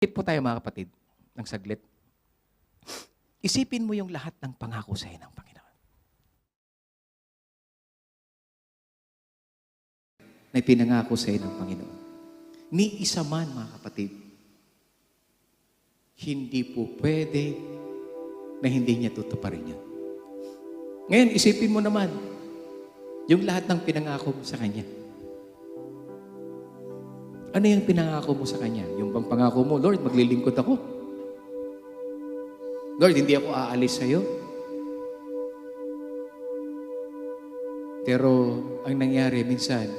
Isip po tayo mga kapatid, ng saglit. Isipin mo yung lahat ng pangako sa iyo ng Panginoon. Na pinangako sa iyo ng Panginoon. Ni isa man mga kapatid, hindi po pwede na hindi niya tutuparin yan. Ngayon, isipin mo naman, yung lahat ng pinangako mo sa Kanya. Ano yung pinangako mo sa Kanya? Yung bang pangako mo, Lord, maglilingkod ako. Lord, hindi ako aalis sa iyo. Pero ang nangyari minsan,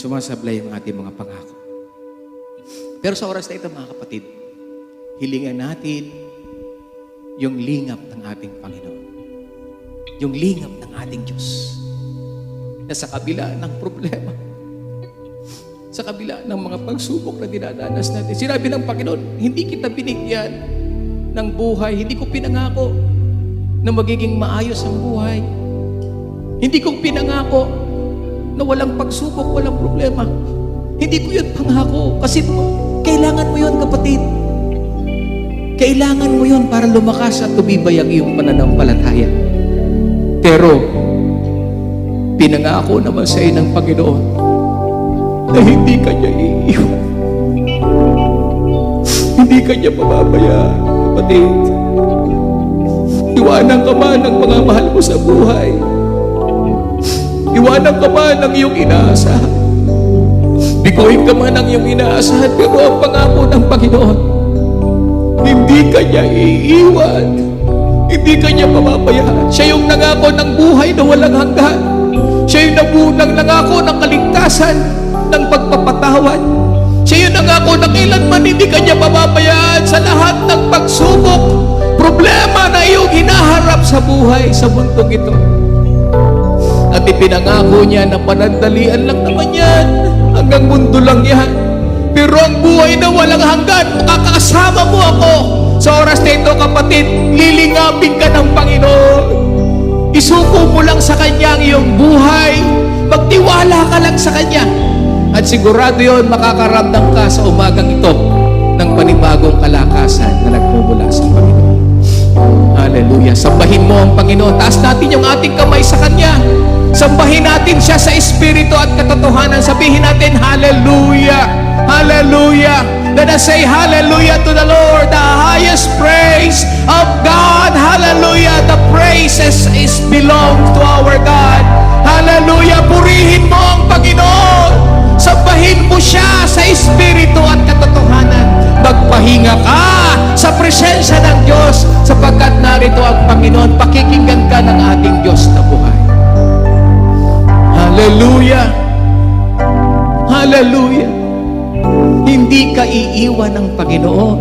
sumasablay ang ating mga pangako. Pero sa oras na ito, mga kapatid, hilingan natin yung lingap ng ating Panginoon. Yung lingap ng ating Diyos. Na sa kabila ng problema, sa kabila ng mga pagsubok na dinadanas natin. Sinabi ng Panginoon, hindi kita binigyan ng buhay. Hindi ko pinangako na magiging maayos ang buhay. Hindi ko pinangako na walang pagsubok, walang problema. Hindi ko yun pangako. Kasi kailangan mo yun, kapatid. Kailangan mo yun para lumakas at tumibay ang iyong pananampalataya. Pero, pinangako naman sa iyo ng Panginoon na hindi Kanya iiwan. Hindi Kanya pababayaan, kapatid. Iwanan ka man ng mga mahal mo sa buhay. Iwanan ka man ng iyong inaasahan. Biguin ka man ng iyong inaasahan, pero ang pangako ng Panginoon, hindi Kanya iiwan. Hindi Kanya pababayaan. Siya yung nangako ng buhay na walang hanggan. Siya yung nangako ng kaligtasan, ng pagpapatawad. Siya yung nangako na kailanman hindi Kanya pababayaan sa lahat ng pagsubok, problema na iyong hinaharap sa buhay sa mundong ito. At ipinangako niya na panandalian lang naman yan, hanggang mundo lang yan. Pero ang buhay na walang hanggan, makakasama mo ako. Sa oras na ito, kapatid, lilingapin ka ng Panginoon. Isuko mo lang sa Kanya ang iyong buhay. Magtiwala ka lang sa Kanya. At sigurado yun, makakaramdam ka sa umagang ito ng panibagong kalakasan na nagmumula sa Panginoon. Hallelujah. Sambahin mo ang Panginoon. Taas natin yung ating kamay sa Kanya. Sambahin natin siya sa Espiritu at katotohanan. Sabihin natin, Hallelujah! Hallelujah! Let us say hallelujah to the Lord, the highest praise of God. Hallelujah! The praises is belong to our God. Hallelujah! Purihin mo ang Panginoon. Sambahin mo siya sa Espiritu at katotohanan. Magpahinga ka sa presensya ng Diyos sapagkat narito ang Panginoon. Pakikinggan ka ng ating Diyos na buhay. Hallelujah! Hallelujah! Hindi ka iiwan ng Panginoon.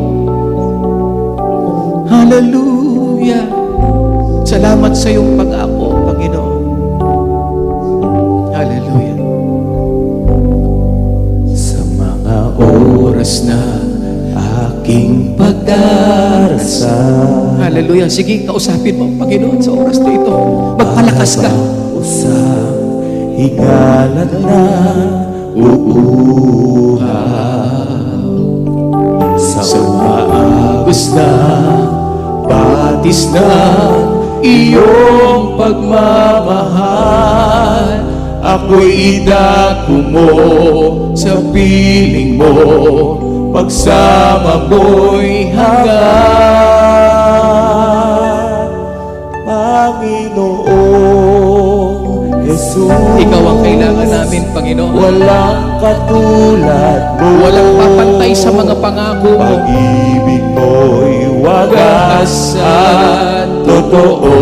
Hallelujah! Salamat sa iyong pag-ako, Panginoon. Hallelujah! Sa mga oras na aking pagdarasal. Hallelujah! Sige, kausapin mo ang Panginoon sa oras na ito. Magpalakas ka. Usang hikalat na uuhaw sa maagos na batis na iyong pagmamahal. Ako'y idako mo sa piling mo, pagsama mo'y hanggan. Panginoon Jesus, Ikaw ang kailangan namin, Panginoon. walang katulad mo. Walang papantay sa mga pangako mo. Pag-ibig mo'y wagas at totoo.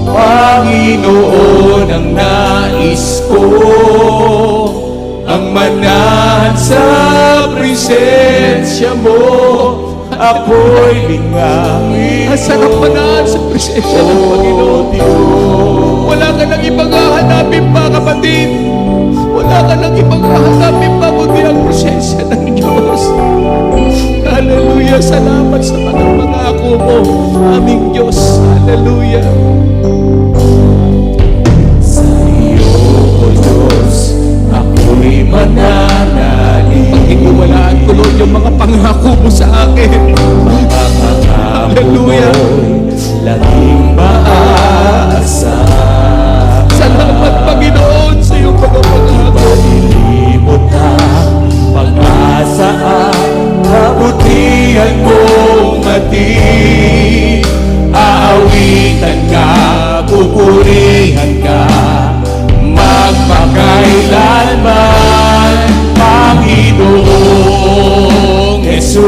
Panginoon, ang nais ko, ang manahan sa presensya mo. Ako'y lingapin mo. Ang sarap manahan sa presensya ng Panginoon. Wala ka nang ibang hahanapin pa, kapatid. Wala ka nang ibang hahanapin pa, kundi ang presensya ng Diyos. Hallelujah! Salamat sa mga pangako mo, aming Diyos. Hallelujah! Sa iyo, O Diyos, ako'y mananali. pangako mo sa akin. Hallelujah. Laging maasa. Salamat, Panginoon, sa iyong mga pangako. Malilimot ang pag-asa at kabutihan mong ating. Aawitan ka, pupurihan ka, magpakailanman, Panginoong Jesus.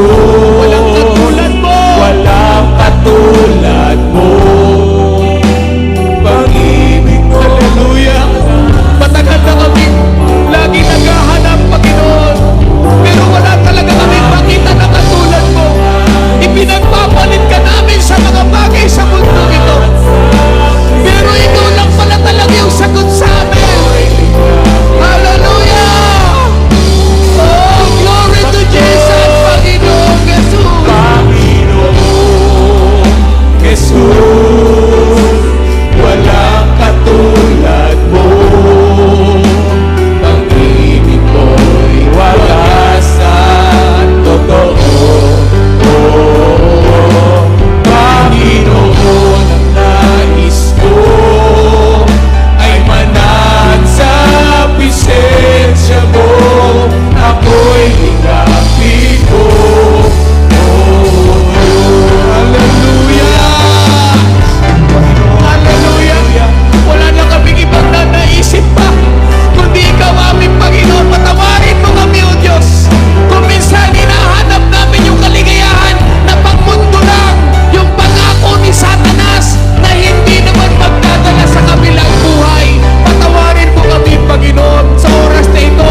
Walang katulad mo. Walang katulad mo. Pag-ibig mo. Hallelujah. Matagal na kami lagi naghahanap, Panginoon. Pero wala talaga kami makita na katulad mo. Ipinagpapalit ka namin sa mga bagay sa mundo ito. Pero ikaw lang pala talaga yung sagot sa amin. Hallelujah! Oh, glory to Jesus, Panginoong Jesus. Panginoong Jesus, walang katulad mo. Pag-ibig mo'y wagas at totoo. Panginoon, ang nais ko ay manahan sa presensya mo. Ako'y ligapin mo. Hallelujah! Hallelujah! Wala na kaming ibang naisip pa, kundi ikaw aming Panginoon. Patawarin mo kami, O Diyos. Kung minsan hinahanap namin yung kaligayahan na pangmundo lang, yung pangako ni Satanas na hindi naman magdadala sa kabilang buhay. Patawarin mo kami, Panginoon, sa oras na ito.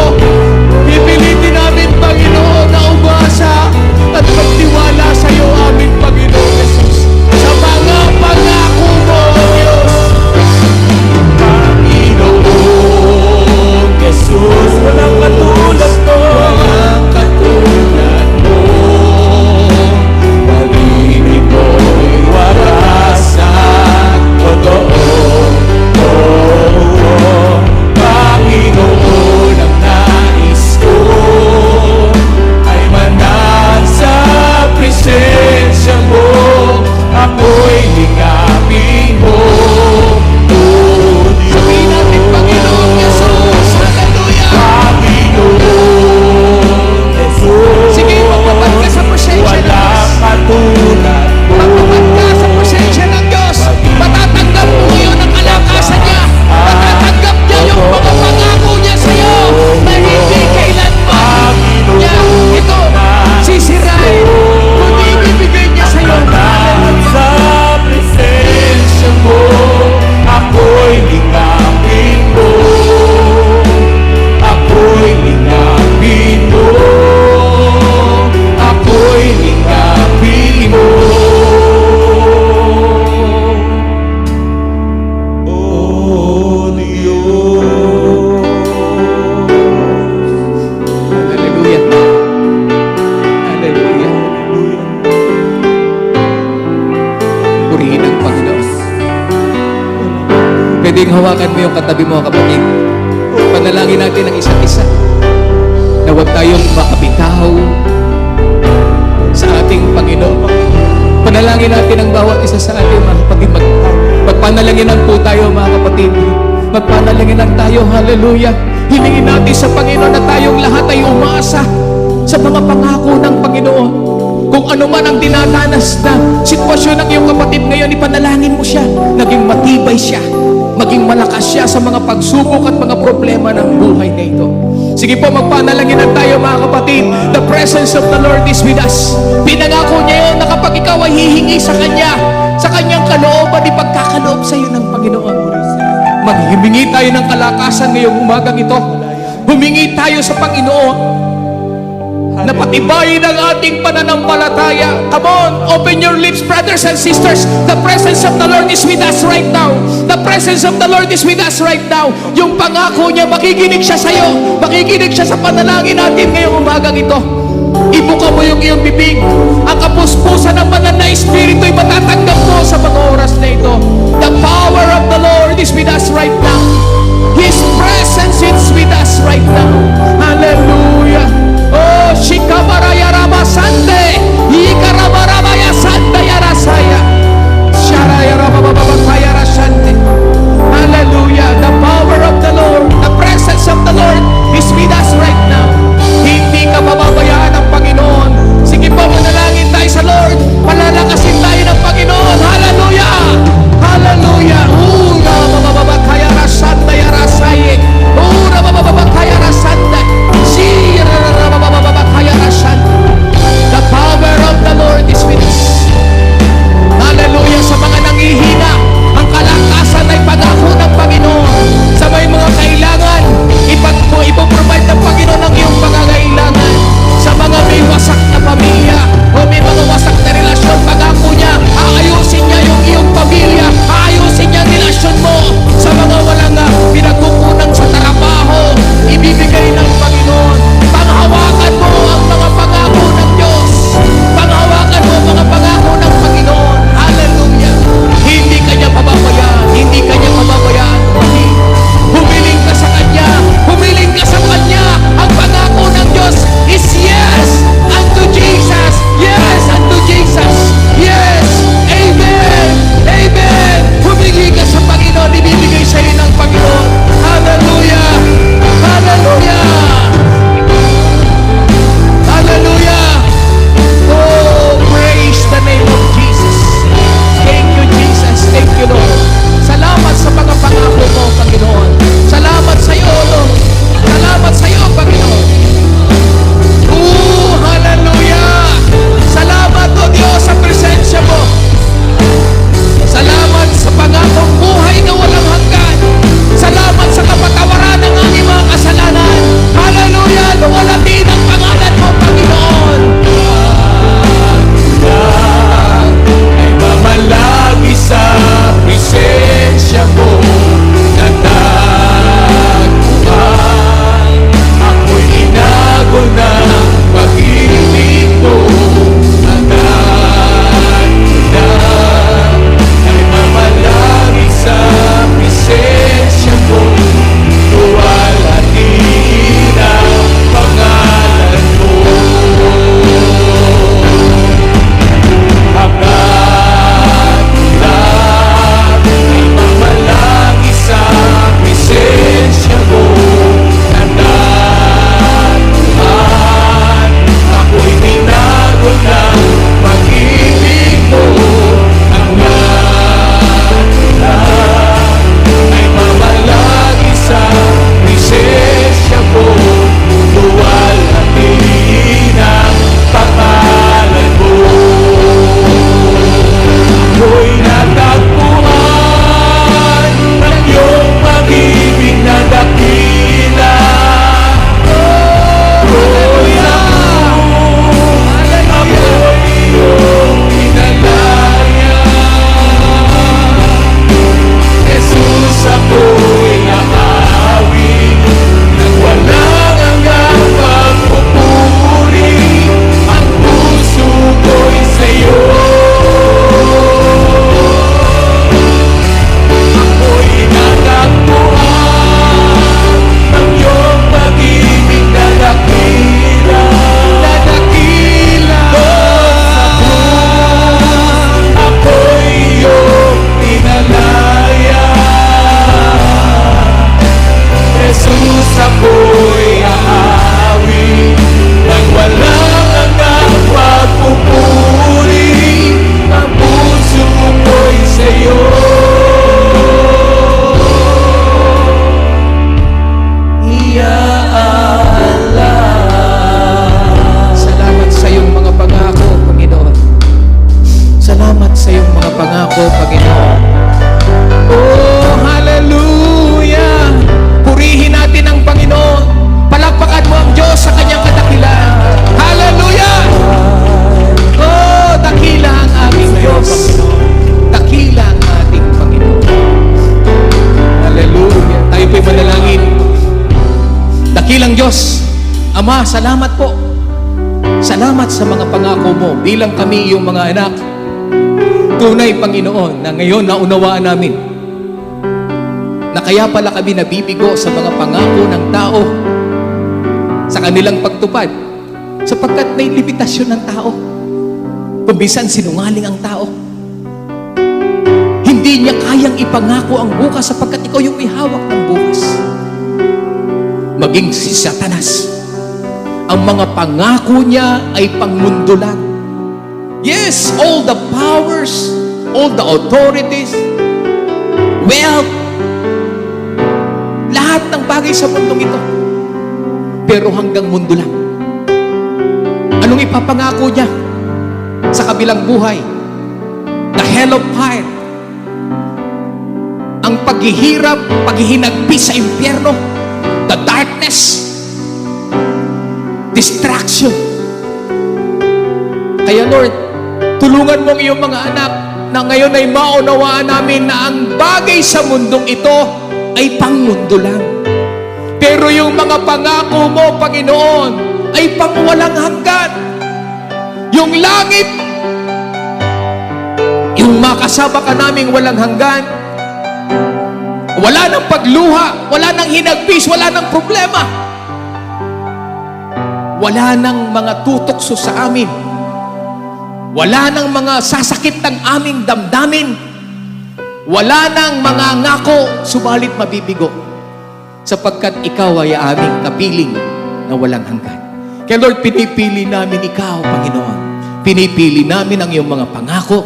Pipilitin namin, Panginoon, na umasa at magtiwala sa iyo, aming Panginoon Jesus, sa mga pangako mo, O Diyos. Panginoong Jesus, walang katulad mo. Walang katulad mo. Pag-ibig mo'y wagas at totoo. Panginoon, ang nais ko ay manahan sa presensya mo. Ako'y ligapin mo. Sabihin natin, Panginoong Jesus, hallelujah. Panginoong Jesus, Sige, magpapad ka sa presensya ng Diyos. walang katulad mo. Magpapad ka sa presensya ng Diyos. Matatanggap mo ngayon ang kalakasan niya. Matatanggap niya yung mga pangako niya sa iyo na hindi kailanman niya ito sisirain, kundi ibibigay niya sa iyo. Manahan sa presensya mo, ako'y ligapin mo. Ako'y ligapin mo. Ako'y ligapin mo. Oh Diyos. Hallelujah. Hallelujah. Purihin ang Panginoon. Pwedeng hawakan mo yung katabi mo, kapatid. Panalangin natin ang isa't isa na huwag tayong makabitaw sa ating Panginoon. Panalangin natin ang bawat isa sa atin, mga kapatid. Magpanalanginan po tayo, mga kapatid. Magpanalanginan tayo, hallelujah. Hilingin natin sa Panginoon na tayong lahat ay umasa sa mga pangako ng Panginoon. Kung ano man ang dinadanas na sitwasyon ng iyong kapatid ngayon, ipanalangin mo siya. Naging matibay siya. Maging malakas siya sa mga pagsubok at mga problema ng buhay na ito. Sige po, magpanalaginan tayo, mga kapatid. The presence of the Lord is with us. Pinangako niya yun na kapag ikaw ay hihingi sa Kanya, sa Kanyang kalooban, ipagkakaloob sa iyo ng Panginoon. Maghimingi tayo ng kalakasan ngayong umagang ito. Humingi tayo sa Panginoon na patibayin ang ating pananampalataya. Come on, open your lips, brothers and sisters. The presence of the Lord is with us right now. The presence of the Lord is with us right now. Yung pangako niya, makikinig siya sa iyo. Makikinig siya sa panalangin natin ngayong umagang ito. Ibuka mo yung iyong bibig. Ang kapuspusan ng banal na Espiritu ay matatanggap mo sa mga oras na ito. The power of the Lord is with us right now. His presence is with us right now. Hallelujah. Oh, Shikamaraya Ramasan Ama, salamat po. Salamat sa mga pangako mo bilang kami iyong mga anak. Tunay, Panginoon, na ngayon naunawaan namin na kaya pala kami nabibigo sa mga pangako ng tao sa kanilang pagtupad sapagkat may limitasyon ng tao. Kung bisan sinungaling ang tao, hindi niya kayang ipangako ang bukas sapagkat ikaw yung may hawak ng bukas. Maging si Satanas, ang mga pangako niya ay pangmundulan. Yes, all the powers, all the authorities, wealth, lahat ng bagay sa mundong ito. Pero hanggang mundo lang. Anong ipapangako niya sa kabilang buhay? The hell of fire. Ang paghihirap, paghihinagpis sa impyerno. The darkness. Distraction. Kaya Lord, tulungan mong iyong mga anak na ngayon ay maunawaan namin na ang bagay sa mundong ito ay pangmundo lang. Pero yung mga pangako mo, Panginoon, ay pangwalang hanggan. Yung langit, yung makasama ka naming walang hanggan, wala nang pagluha, wala nang hinagpis, wala nang problema. Wala nang mga tutokso sa amin. Wala nang mga sasakit ng aming damdamin. Wala nang mga ngako, subalit mabibigo. Sapagkat ikaw ay aming kapiling na walang hanggan. Kaya Lord, pinipili namin ikaw, Panginoon. Pinipili namin ang iyong mga pangako.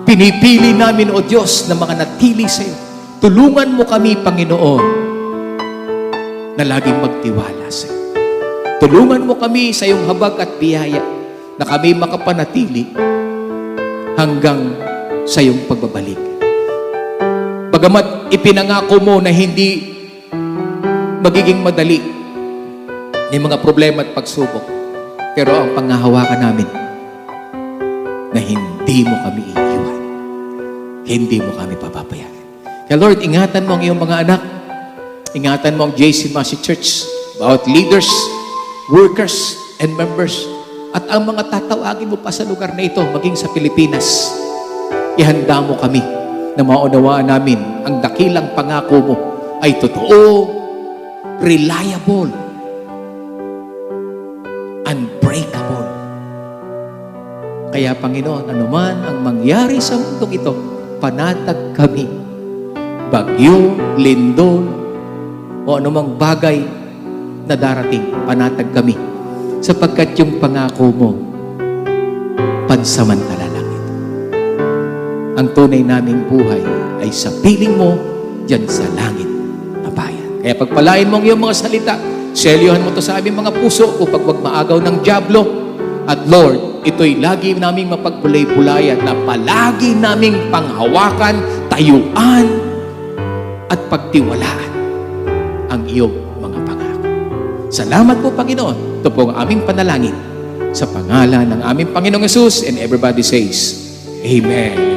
Pinipili namin, O Diyos, na mga natili sa iyo. Tulungan mo kami, Panginoon, na laging magtiwala sa iyo. Tulungan mo kami sa iyong habag at biyaya na kami makapanatili hanggang sa iyong pagbabalik. Bagamat ipinangako mo na hindi magiging madali may mga problema at pagsubok, pero ang panghahawakan namin na hindi mo kami iiwan. Hindi mo kami papabayaan. Kaya Lord, ingatan mo ang iyong mga anak. Ingatan mo ang JC Masi Church, bawat leaders, workers, and members, at ang mga tatawagin mo pa sa lugar na ito, maging sa Pilipinas. Ihanda mo kami na maunawaan namin ang dakilang pangako mo ay totoo, reliable, unbreakable. Kaya Panginoon, anuman ang mangyari sa mundong ito, panatag kami. Bagyo, lindol, o anumang bagay na darating, panatag kami. Sapagkat yung pangako mo, pansamantala lang ito. Ang tunay naming buhay ay sa piling mo, dyan sa langit na bayan. Kaya pagpalain mo ang iyong mga salita, selyuhan mo to sa aming mga puso upang wag maagaw ng dyablo. At Lord, ito'y lagi naming mapagpulay-pulayan na palagi naming panghawakan, tayuan, at pagtiwalaan ang iyong mga pangako. Salamat po, Panginoon. Ito po ang aming panalangin sa pangalan ng aming Panginoong Hesus, and everybody says, Amen.